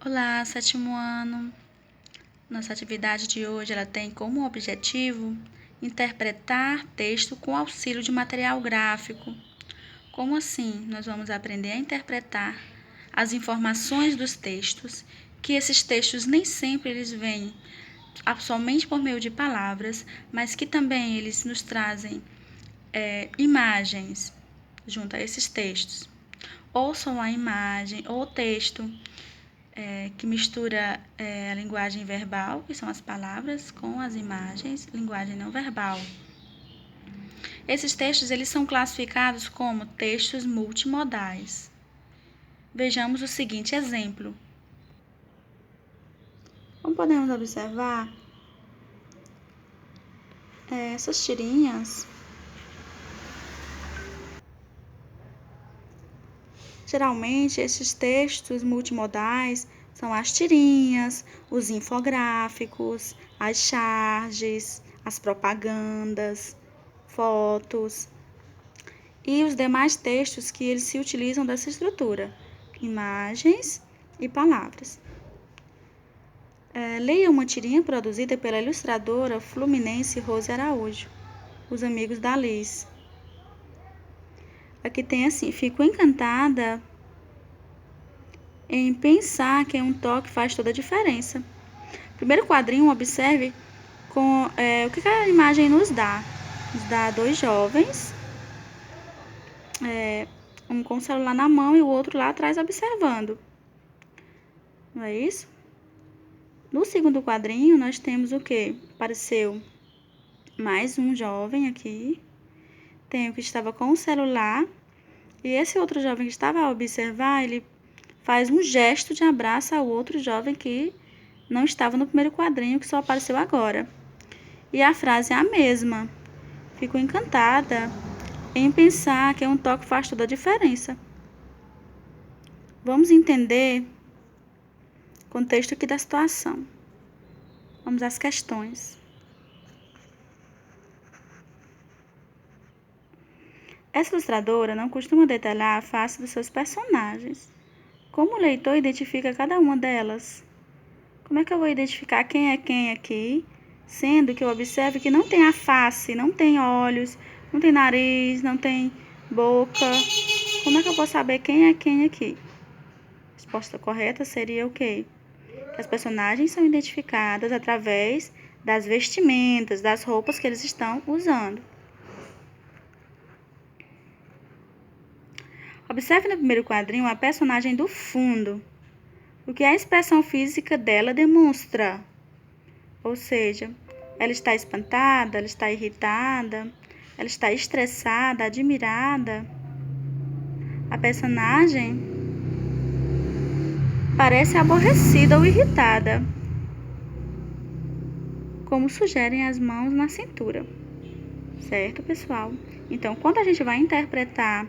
Olá, sétimo ano. Nossa atividade de hoje ela tem como objetivo interpretar texto com auxílio de material gráfico. Como assim? Nós vamos aprender a interpretar as informações dos textos, que esses textos nem sempre eles vêm somente por meio de palavras, mas que também eles nos trazem imagens junto a esses textos. Ou só a imagem, ou o texto que mistura a linguagem verbal, que são as palavras, com as imagens, linguagem não verbal. Esses textos eles são classificados como textos multimodais. Vejamos o seguinte exemplo. Como podemos observar, essas tirinhas, geralmente esses textos multimodais são as tirinhas, os infográficos, as charges, as propagandas, fotos e os demais textos que eles se utilizam dessa estrutura, imagens e palavras. Leia uma tirinha produzida pela ilustradora fluminense Rose Araújo, Os Amigos da Liz. Aqui tem assim: fico encantada em pensar que um toque faz toda a diferença. Primeiro quadrinho, observe o que a imagem nos dá. Nos dá dois jovens, um com o celular na mão e o outro lá atrás observando. Não é isso? No segundo quadrinho, nós temos o quê? Apareceu mais um jovem aqui. Tem o que estava com o celular. E esse outro jovem que estava a observar, ele faz um gesto de abraço ao outro jovem que não estava no primeiro quadrinho, que só apareceu agora. E a frase é a mesma. Fico encantada em pensar que um toque faz toda a diferença. Vamos entender o contexto aqui da situação. Vamos às questões. Essa ilustradora não costuma detalhar a face dos seus personagens. Como o leitor identifica cada uma delas? Como é que eu vou identificar quem é quem aqui, sendo que eu observo que não tem a face, não tem olhos, não tem nariz, não tem boca? Como é que eu vou saber quem é quem aqui? A resposta correta seria o quê? Que as personagens são identificadas através das vestimentas, das roupas que eles estão usando. Observe no primeiro quadrinho a personagem do fundo. O que a expressão física dela demonstra? Ou seja, ela está espantada, ela está irritada, ela está estressada, admirada. A personagem parece aborrecida ou irritada, como sugerem as mãos na cintura. Certo, pessoal? Então, quando a gente vai interpretar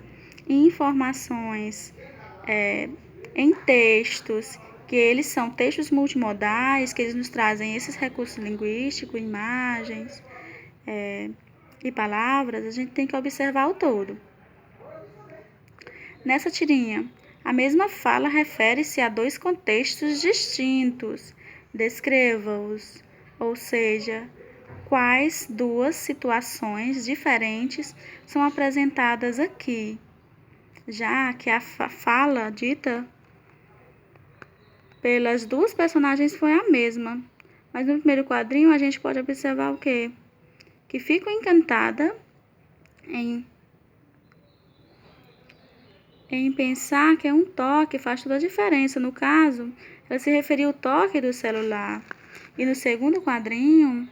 informações em textos, que eles são textos multimodais, que eles nos trazem esses recursos linguísticos, imagens e palavras, a gente tem que observar o todo. Nessa tirinha, a mesma fala refere-se a dois contextos distintos. Descreva-os, ou seja, quais duas situações diferentes são apresentadas aqui, já que a fala dita pelas duas personagens foi a mesma. Mas no primeiro quadrinho a gente pode observar o quê? Que fico encantada em pensar que um toque faz toda a diferença. No caso, ela se referiu ao toque do celular. E no segundo quadrinho,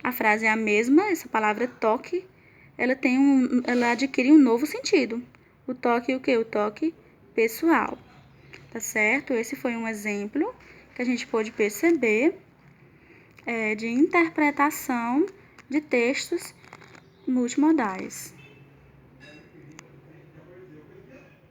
a frase é a mesma, essa palavra toque, ela adquire um novo sentido. O toque o quê? O toque pessoal. Tá certo? Esse foi um exemplo que a gente pôde perceber de interpretação de textos multimodais.